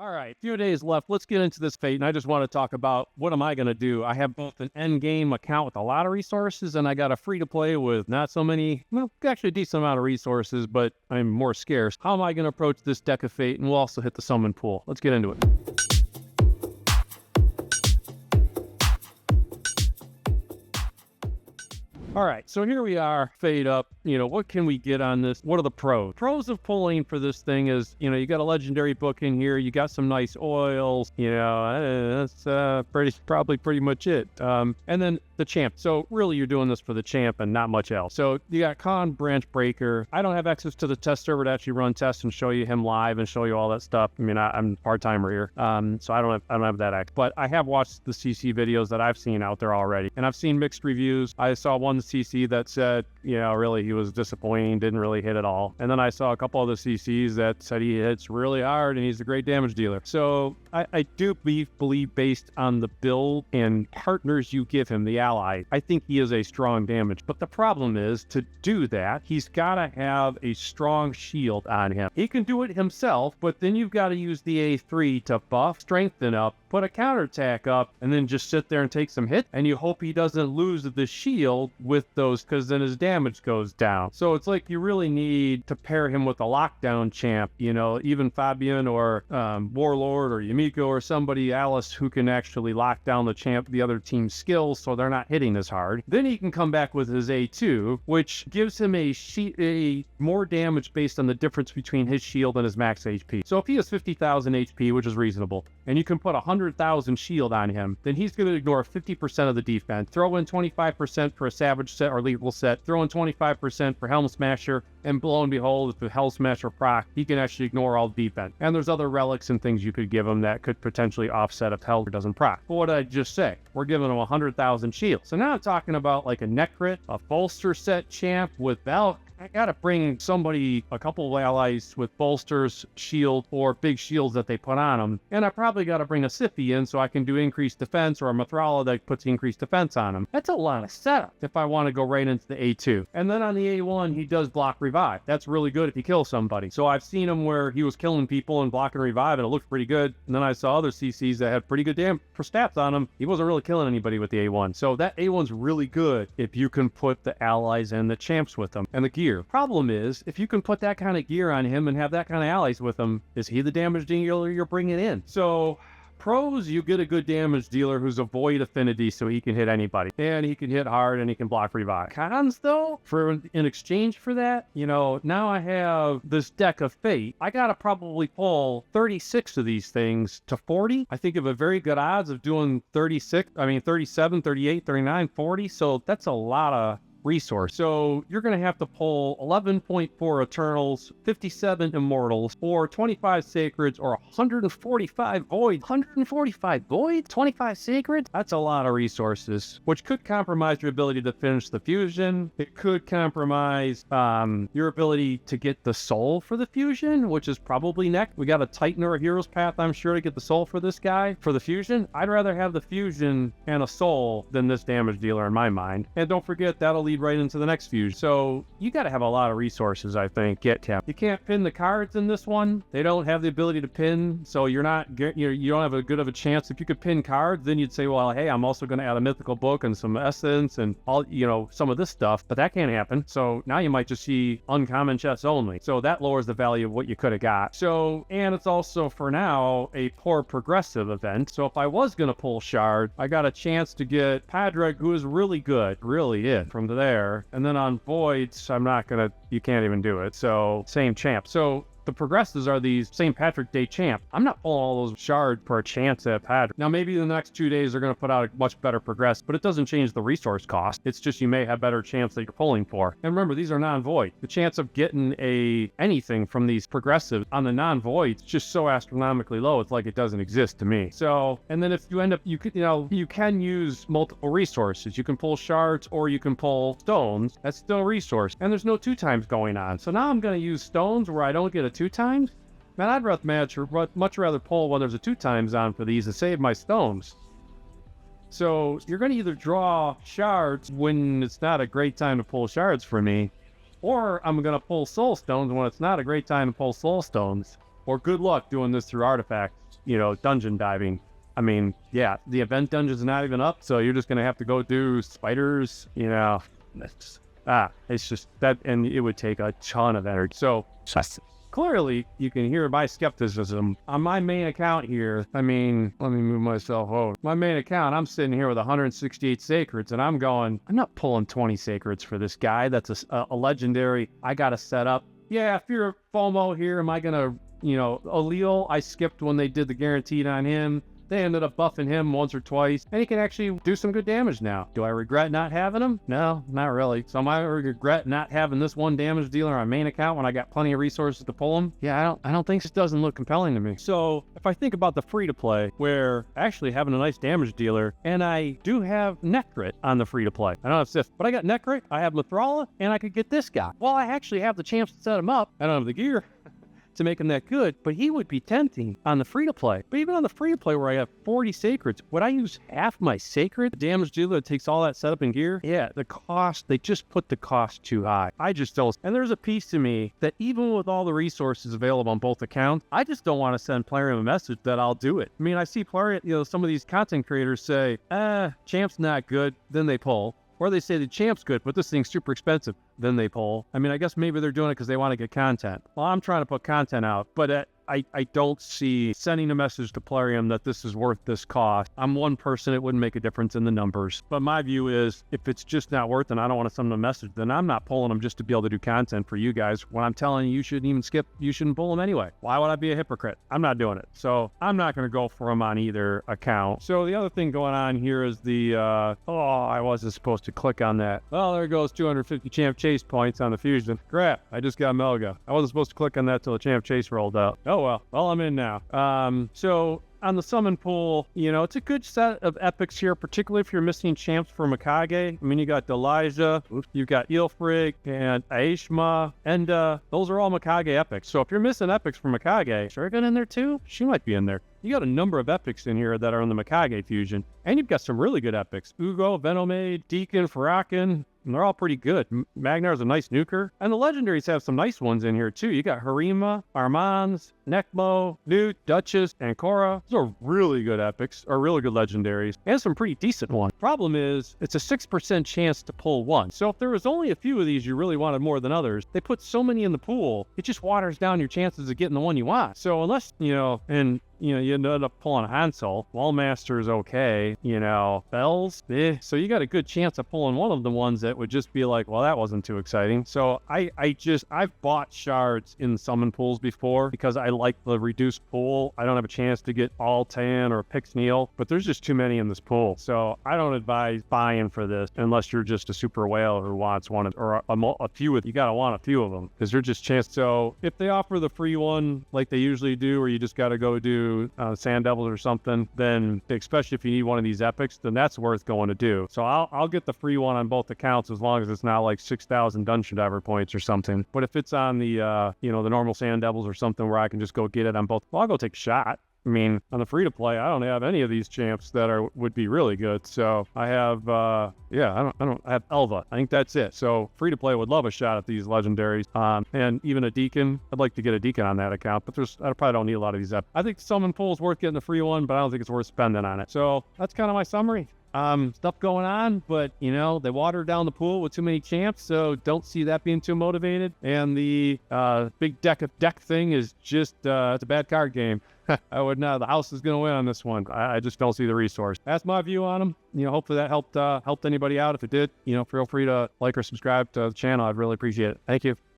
All right, few days left. Let's get into this fate, and I just want to talk about what am I going to do. I have both an end game account with a lot of resources, and I got a free to play with not so many, well, actually a decent amount of resources, but I'm more scarce. How am I going to approach this deck of fate? And we'll also hit the summon pool. Let's get into it. All right, so here we are, fade up. What can we get on this? What are the pros? Pros of pulling for this thing is, you got a legendary book in here. You got some nice oils. That's probably pretty much it. And then the champ. So really, you're doing this for the champ and not much else. So you got Kawn, Branchbreaker. I don't have access to the test server to actually run tests and show you him live and show you all that stuff. I mean, I'm part-timer here, so I don't have that access. But I have watched the CC videos that I've seen out there already, and I've seen mixed reviews. I saw one CC that said, really he was disappointing, didn't really hit at all. And then I saw a couple other CCs that said he hits really hard and he's a great damage dealer. So I do believe based on the build and partners you give him, the ally, I think he is a strong damage. But the problem is, to do that, he's got to have a strong shield on him. He can do it himself, but then you've got to use the A3 to buff, strengthen up, put a counterattack up, and then just sit there and take some hits, and you hope he doesn't lose the shield with those, because then his damage goes down. So it's like you really need to pair him with a lockdown champ, even Fabian or Warlord or Yumiko or somebody, Alice, who can actually lock down the other team's skills so they're not hitting as hard. Then he can come back with his A2, which gives him a more damage based on the difference between his shield and his max HP. So if he has 50,000 HP, which is reasonable, and you can put 100,000 shield on him, then he's going to ignore 50% of the defense. Throw in 25% for a Savage set or lethal set, throw in 25% for Helm Smasher, and lo and behold, if the Helm Smasher proc, he can actually ignore all defense. And there's other relics and things you could give him that could potentially offset if Hell doesn't proc. But what did I just say? We're giving him 100,000 shield. So now I'm talking about like a neck crit, a bolster set champ with Valk. I gotta bring a couple of allies with bolsters, shield, or big shields that they put on them. And I probably gotta bring a Siphi in so I can do increased defense, or a Mithrala that puts increased defense on him. That's a lot of setup if I want to go right into the A2. And then on the A1, he does block revive. That's really good if he kills somebody. So I've seen him where he was killing people and blocking revive, and it looked pretty good. And then I saw other CCs that had pretty good stats on him. He wasn't really killing anybody with the A1. So that A1's really good if you can put the allies and the champs with them, and the gear. Problem is, if you can put that kind of gear on him and have that kind of allies with him, is he the damage dealer you're bringing in? So pros, you get a good damage dealer who's a void affinity, so he can hit anybody, and he can hit hard, and he can block revive. Cons, though, in exchange for that, now I have this deck of fate. I gotta probably pull 36 of these things to 40. I think of a very good odds of doing 37, 38, 39, 40. So that's a lot of resource. So you're going to have to pull 11.4 Eternals, 57 Immortals, or 25 Sacreds, or 145 Voids. 145 Voids? 25 Sacreds? That's a lot of resources, which could compromise your ability to finish the fusion. It could compromise your ability to get the soul for the fusion, which is probably next. We got a Titan or a Hero's Path, I'm sure, to get the soul for this guy. For the fusion, I'd rather have the fusion and a soul than this damage dealer in my mind. And don't forget, that'll lead right into the next fusion. So you got to have a lot of resources, I think. You can't pin the cards in this one. They don't have the ability to pin, so you don't have a good of a chance. If you could pin cards, then you'd say, well, hey, I'm also going to add a mythical book and some essence and all, some of this stuff, but that can't happen. So now you might just see uncommon chests only. So that lowers the value of what you could have got. So, and it's also for now a poor progressive event. So if I was going to pull shard, I got a chance to get Padraig, who is really good, really it from there. And then on voids, you can't even do it. So same champ. So the progressives are these St. Patrick's Day champ. I'm not pulling all those shards for a chance at Patrick. Now, maybe in the next 2 days, they're going to put out a much better progressive, but it doesn't change the resource cost. It's just you may have better chance that you're pulling for. And remember, these are non-void. The chance of getting anything from these progressives on the non-voids is just so astronomically low. It's like it doesn't exist to me. So, and then if you end up, you can use multiple resources. You can pull shards or you can pull stones. That's still a resource. And there's no 2 times going on. So now I'm going to use stones where I don't get a 2 times. Man, I'd much rather pull when there's a 2 times on for these and save my stones. So you're going to either draw shards when it's not a great time to pull shards for me, or I'm going to pull soul stones when it's not a great time to pull soul stones. Or good luck doing this through artifacts, dungeon diving. I mean, yeah, the event dungeon's not even up, so you're just going to have to go do spiders, it's just that, and it would take a ton of energy. So clearly, you can hear my skepticism. On my main account here, I mean, let me move myself over. My main account, I'm sitting here with 168 sacreds, and I'm not pulling 20 sacreds for this guy. That's a legendary I got to set up. Yeah, if you're FOMO here, am I going to, Allele, I skipped when they did the guaranteed on him. They ended up buffing him once or twice, and he can actually do some good damage now. Do I regret not having him? No, not really. So am I regret not having this one damage dealer on main account when I got plenty of resources to pull him? Yeah, I don't think this doesn't look compelling to me. So if I think about the free-to-play, where actually having a nice damage dealer, and I do have Necrit on the free-to-play. I don't have Sif, but I got Necrit, I have Lathrala, and I could get this guy. Well, I actually have the chance to set him up. I don't have the gear to make him that good, but he would be tempting on the free-to-play. But even on the free-to-play where I have 40 sacreds, would I use half my sacred? The damage dealer that takes all that setup and gear? Yeah, the cost, they just put the cost too high. I just don't. And there's a piece to me that even with all the resources available on both accounts, I just don't want to send Plarium a message that I'll do it. I mean, I see Plarium, some of these content creators say, Champ's not good, then they pull. Or they say the Champ's good, but this thing's super expensive. Then they pull. I mean, I guess maybe they're doing it because they want to get content. Well, I'm trying to put content out, but I don't see sending a message to Plarium that this is worth this cost. I'm one person, it wouldn't make a difference in the numbers. But my view is, if it's just not worth it and I don't want to send them a message, then I'm not pulling them just to be able to do content for you guys. When I'm telling you, you shouldn't even skip, you shouldn't pull them anyway. Why would I be a hypocrite? I'm not doing it. So I'm not going to go for them on either account. So the other thing going on here is I wasn't supposed to click on that. Well, there goes 250 champ chase points on the fusion. Crap, I just got Melga. I wasn't supposed to click on that till the champ chase rolled out. Oh well, I'm in now. So on the summon pool, it's a good set of epics here, particularly if you're missing champs for Mikage. I mean, you got Delija, you've got Ilfrig, and Aishma, and those are all Mikage epics. So if you're missing epics for Mikage, Shuriken in there too? She might be in there. You got a number of epics in here that are in the Mikage fusion, and you've got some really good epics. Ugo, Venomade, Deacon, Farakin, and they're all pretty good. Magnar's a nice nuker, and the legendaries have some nice ones in here too. You got Harima, Armans, Necmo, Newt, Duchess, and Korra. Those are really good epics, or really good legendaries, and some pretty decent ones. Problem is, it's a 6% chance to pull one. So if there was only a few of these you really wanted more than others, they put so many in the pool, it just waters down your chances of getting the one you want. So unless, you end up pulling Hansel. Wallmaster is okay. Bells, So you got a good chance of pulling one of the ones that would just be like, well, that wasn't too exciting. So I've bought shards in summon pools before because I like the reduced pool. I don't have a chance to get Altan or Pixneal, but there's just too many in this pool. So I don't advise buying for this unless you're just a super whale who wants one or a few of, you got to want a few of them because they're just chance. So if they offer the free one like they usually do, or you just got to go do Sand Devils or something, then especially if you need one of these epics, then that's worth going to do. So I'll get the free one on both accounts as long as it's not like 6,000 dungeon diver points or something. But if it's on the the normal Sand Devils or something where I can just go get it on both, well, I'll go take a shot. I mean, on the free-to-play, I don't have any of these champs that would be really good. So I have, I have Elva. I think that's it. So free-to-play would love a shot at these legendaries. And even a Deacon. I'd like to get a Deacon on that account, but I probably don't need a lot of these up. I think the summon pool is worth getting the free one, but I don't think it's worth spending on it. So that's kind of my summary. Stuff going on, but they watered down the pool with too many champs, so don't see that being too motivated. And the big deck thing is just it's a bad card game. I would not. The house is going to win on this one. I just don't see the resource. That's my view on them. Hopefully that helped anybody out. If it did, feel free to like or subscribe to the channel. I'd really appreciate it. Thank you.